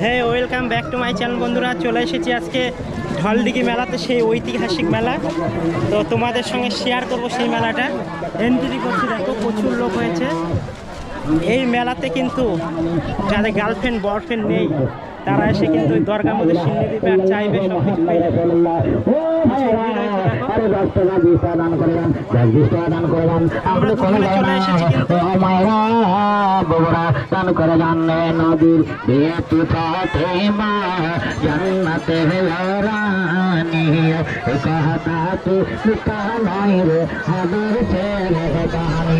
হ্যাঁ, welcome back to my channel বন্ধুরা। চলে এসেছি আজকে ঢলডিঘি মেলাতে, সেই ঐতিহাসিক মেলা। তো তোমাদের সঙ্গে শেয়ার করব সেই মেলাটা। এন্ট্রি করছি, দেখো প্রচুর লোক হয়েছে এই মেলাতে। কিন্তু যাদের গার্লফ্রেন্ড বয়ফ্রেন্ড নেই তারা এসে কিন্তু ওই দরগার মধ্যে সিন্নি দিবে আর চাইবে, সব কিছু পেয়ে যাবে। চলে এসেছি কিন্তু দান করে জানে নদীর বেতু ফাতেমা জান্নাতে রানী কথা তো মিথ্যা নয় রে হাবিব ছেলে কাহানি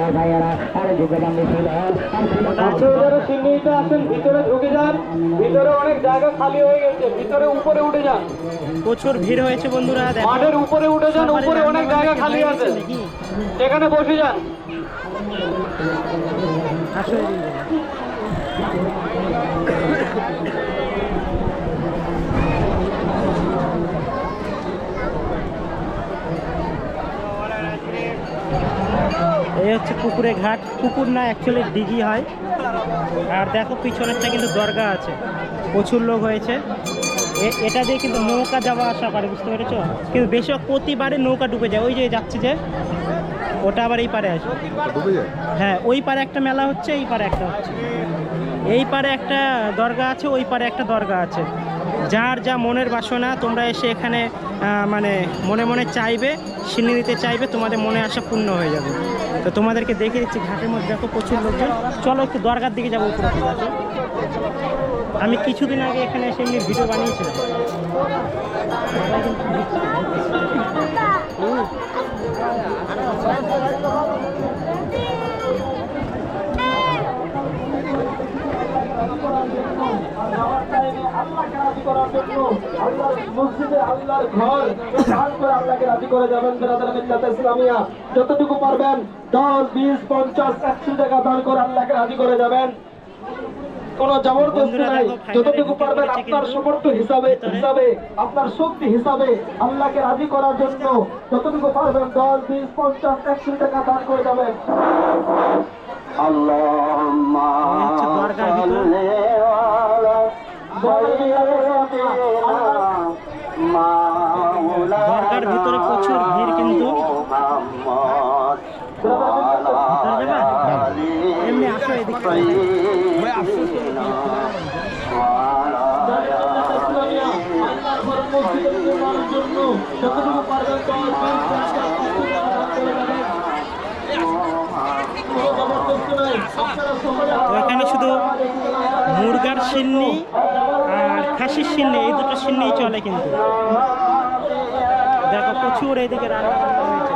ও ভাইরা আর যুগদান ছিল সিন্নিটা আসেন, ভিতরে ঢুকে যান। ভিতরে অনেক জায়গা খালি হয়ে গেছে, ভিতরে উপরে উঠে যান। প্রচুর ভিড় হয়েছে বন্ধুরা, মাঠের উপরে উঠে যান, উপরে অনেক জায়গা খালি আছে, সেখানে বসে যান। এই হচ্ছে পুকুরে ঘাট, পুকুর না অ্যাকচুয়ালি দিঘি হয়। আর দেখো পিছনেরটা কিন্তু দরগা আছে, প্রচুর লোক হয়েছে। এটা দিয়ে কিন্তু নৌকা যাওয়া আসা করে, বুঝতে পেরেছো? কিন্তু বেশিরভাগ প্রতিবারে নৌকা ডুবে যায়। ওই যে যাচ্ছে যে ওটা আবার এই পারে আসে। হ্যাঁ, ওই পারে একটা মেলা হচ্ছে, এই পারে একটা হচ্ছে। এই পারে একটা দরগা আছে, ওই পারে একটা দরগা আছে। যার যা মনের বাসনা তোমরা এসে এখানে মানে মনে মনে চাইবে, সিন্নি নিতে চাইবে, তোমাদের মনে আশা পূর্ণ হয়ে যাবে। তো তোমাদেরকে দেখে দিচ্ছি ঘাটের মধ্যে দেখো প্রচুর লোকজন। চলো একটু দরগার দিকে যাবো উপরে, ঠিক আছে? আমি কিছুদিন আগে এখানে এসে এমনি ভিডিও বানিয়েছিলাম। যতটুকু পারবেন 10, 20, 50, 100 টাকা দান করে আল্লাহকে রাজি করে যাবেন। কোন জবরদস্তি নাই, যতটুকু পারবেন আপনার সামর্থ্য হিসাবে আপনার শক্তি হিসাবে আল্লাহকে রাজি করার জন্য যতটুকু পারবেন 10, 20, 50, 100 টাকা দান করে যাবেন। আল্লাহুম্মা সাল্লি আলা দরগার ভিতরে প্রচুর ভিড় কিন্তু। এমনি আসো এদিকে। এখানে শুধু মুরগার সিন্নি আর খাসির সিন্নি, এই দুটো সিন্নি চলে কিন্তু। দেখো প্রচুর এইদিকে রান্না বান্না হয়েছে।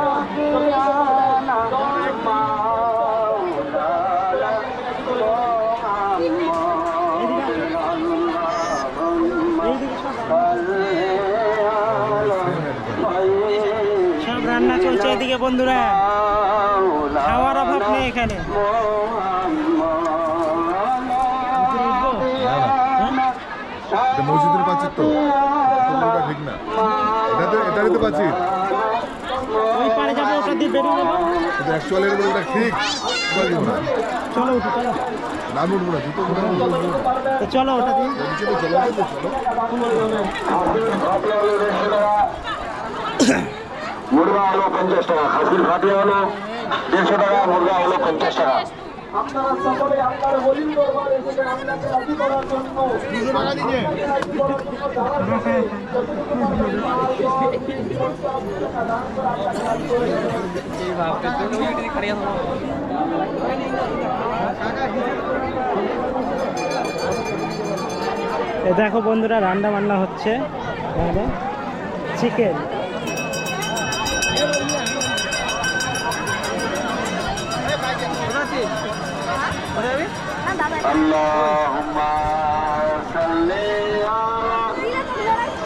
সব রান্না চলছে এদিকে বন্ধুরা, খাওয়ার অভাব নেই এখানে। মসজিদের পাচ্ছি তো ঠিক না, এটাই তো পাচ্ছি। ওই পারে যাবো, ওটা দিয়ে বেরিয়ে যাবো। অ্যাকচুয়ালি এটা ঠিক। চলো উঠো, চলো। না উঠবো না, জুতো তো চলো ওটা দিয়ে মুরগা হলো 50 টাকা, খাসির ফাটি হলো 150 টাকা, মুরগা হলো 50 টাকা। আপনারা সকলে আল্লাহর ওলির দরবারে এসে আল্লাহকে রাজি করার জন্য দেখো বন্ধুরা, রান্না বান্না হচ্ছে চিকেন। আল্লাহুম্মা সাল্লি আলা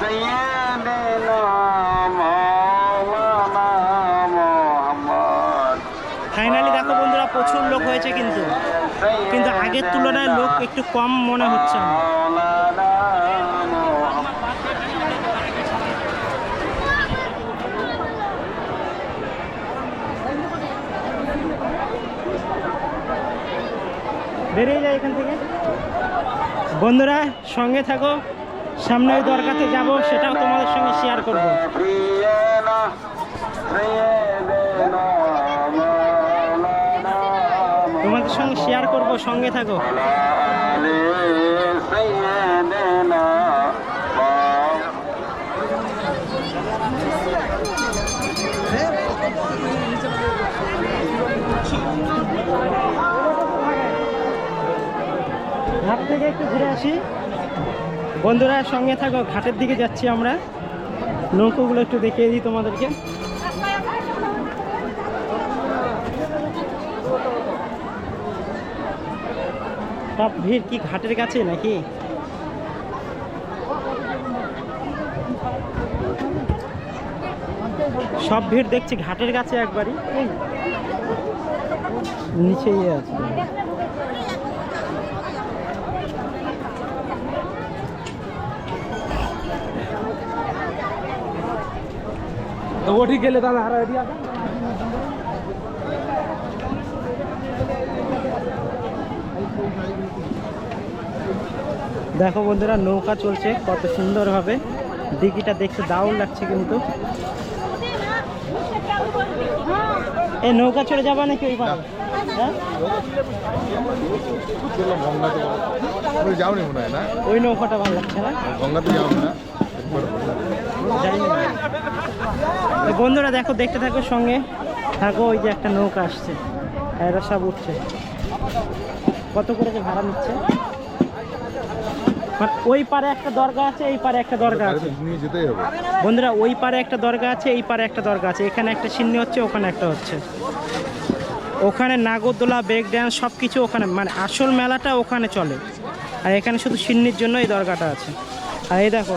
সাইয়্যিদিনা মাওলানা মুহাম্মদ। ফাইনালি দেখো বন্ধুরা, প্রচুর লোক হয়েছে কিন্তু আগের তুলনায় লোক একটু কম মনে হচ্ছে আমার। বেরিয়ে যায় এখান থেকে। বন্ধুরা সঙ্গে থাকো, সামনে ওই দরগাতে যাব, সেটাও তোমাদের সঙ্গে শেয়ার করব। তোমাদের সঙ্গে শেয়ার করব, সঙ্গে থাকো। ঘাট থেকে একটু ঘুরে আসি। বন্ধুরা সঙ্গে থাকো, ঘাটের দিকে যাচ্ছি আমরা। নৌকোগুলো একটু দেখিয়ে দিই তোমাদেরকে। সব ভিড় কি ঘাটের কাছে নাকি? সব ভিড় দেখছি ঘাটের কাছে একবারই, নিচেই আছে। তো ওঠি গেলে দাদা হারা দিয়া দেখো বন্ধুরা নৌকা চলছে কত সুন্দরভাবে, দিঘিটা দেখতে দারুণ লাগছে কিন্তু। এই নৌকা চড়ে যাবা নাকি ওই পারে? হ্যাঁ যাওনি মনে হয় না, ওই নৌকাটা ভালো লাগছে না? গঙ্গাতে যাও না। যাইনি। তো বন্ধুরা দেখো, দেখতে থাকো, সঙ্গে থাকো। ওই যে একটা নৌকা আসছে, এরা সব উঠছে। কত করে যে ভাড়া নিচ্ছে? ওই পারে একটা দরগা আছে, এই পারে একটা দরগা আছে। নিয়ে যেতেই হবে বন্ধুরা, ওই পারে একটা দরগা আছে, এই পারে একটা দরগা আছে। এখানে একটা সিন্নি হচ্ছে, ওখানে একটা হচ্ছে। ওখানে নাগরদোলা, ব্রেক ড্যান্স সব কিছু ওখানে, মানে আসল মেলাটা ওখানে চলে। আর এখানে শুধু সিন্নির জন্য এই দরগাটা আছে। আর এই দেখো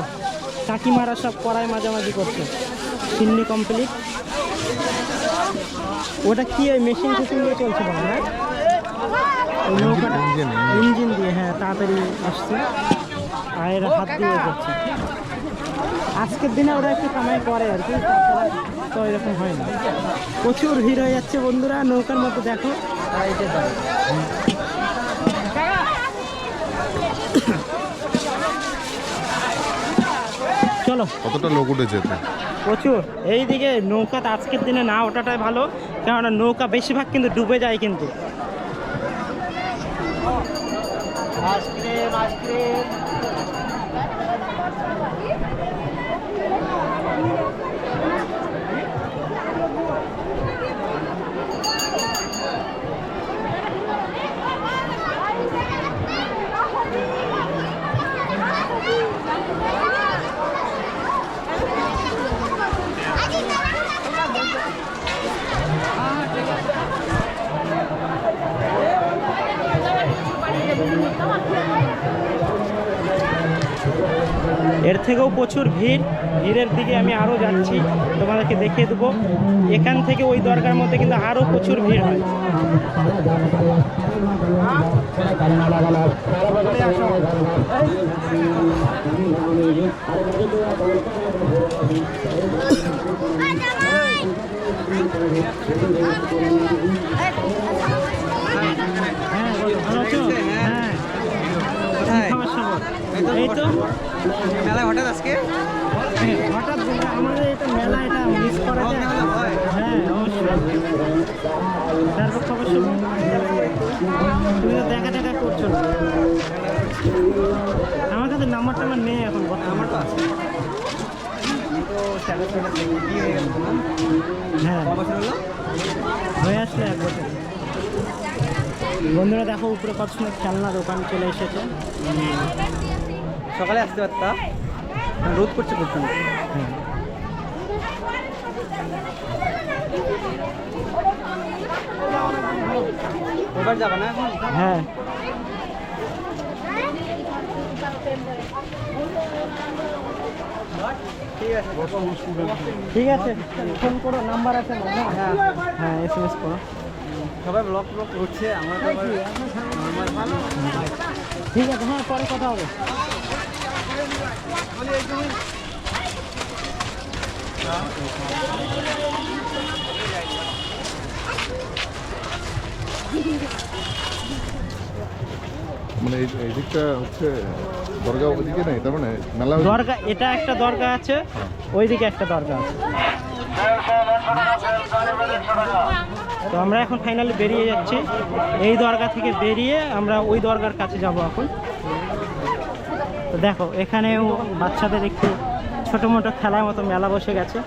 কাকিমারা সব কড়াই মাঝামাঝি করছে। সিন্নি কমপ্লিট। ওটা কি ওই মেশিন টেশিন দিয়ে চলছে না? ওই নৌকাটা ইঞ্জিন দিয়ে, হ্যাঁ তাড়াতাড়ি আসছে। আর এরা হাত দিয়ে করছে। আজকের দিনে ওরা একটু কামাই করে আর কি, তাছাড়া তো এরকম হয় না। প্রচুর ভিড় হয়ে যাচ্ছে বন্ধুরা নৌকার মতো। দেখো চলো। কতটা লোক উঠেছে এতে? প্রচুর। এইদিকে নৌকাতে আজকের দিনে না ওঠাটাই ভালো, কেননা নৌকা বেশিরভাগ কিন্তু ডুবে যায় কিন্তু। এর থেকেও প্রচুর ভিড়। ভিড়ের দিকে আমি আরও যাচ্ছি, তোমাদেরকে দেখিয়ে দেবো। এখান থেকে ওই দরগার মধ্যে কিন্তু আরও প্রচুর ভিড় হয়। এই তো মেলা হঠাৎ আজকে হঠাৎ আমাদের এটা মেলা, এটা মিস করা যায়? হ্যাঁ অবশ্যই। তারপর খবর শুনো, তুমি তো দেখা দেখা করছো না। আমার কাছে নাম্বার টাম্বার নেই এখন, আমার তো আছে। হ্যাঁ হয়ে আসলে 1 বছর। বন্ধুরা দেখো উপরে কত সুন্দর খেলনা দোকান চলে এসেছে। সকালে আসতে পারতাম, রোদ করছে প্রচুর। এবার যাবে না এখন? হ্যাঁ ঠিক আছে, ফোন করো, নাম্বার আছে না? হ্যাঁ হ্যাঁ SMS করো। সবাই ব্লক ব্লক করছে, আমার তো আবার নর্মাল। ঠিক আছে, হ্যাঁ পরে কথা হবে। মানে এই দিকটা হচ্ছে দরগা ওদিকে নেই, তার মানে মেলা দরগা, এটা একটা দরগা আছে, ওইদিকে একটা দরগা আছে। তো আমরা এখন ফাইনালি বেরিয়ে যাচ্ছি, এই দরগা থেকে বেরিয়ে আমরা ওই দরগার কাছে যাব এখন। তো দেখো এখানেও বাচ্চাদের একটু ছোটো মোটো খেলার মতো মেলা বসে গেছে।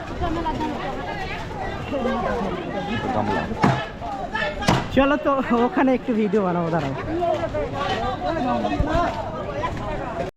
চলো তো ওখানে একটু ভিডিও বানাবো, দাঁড়াও।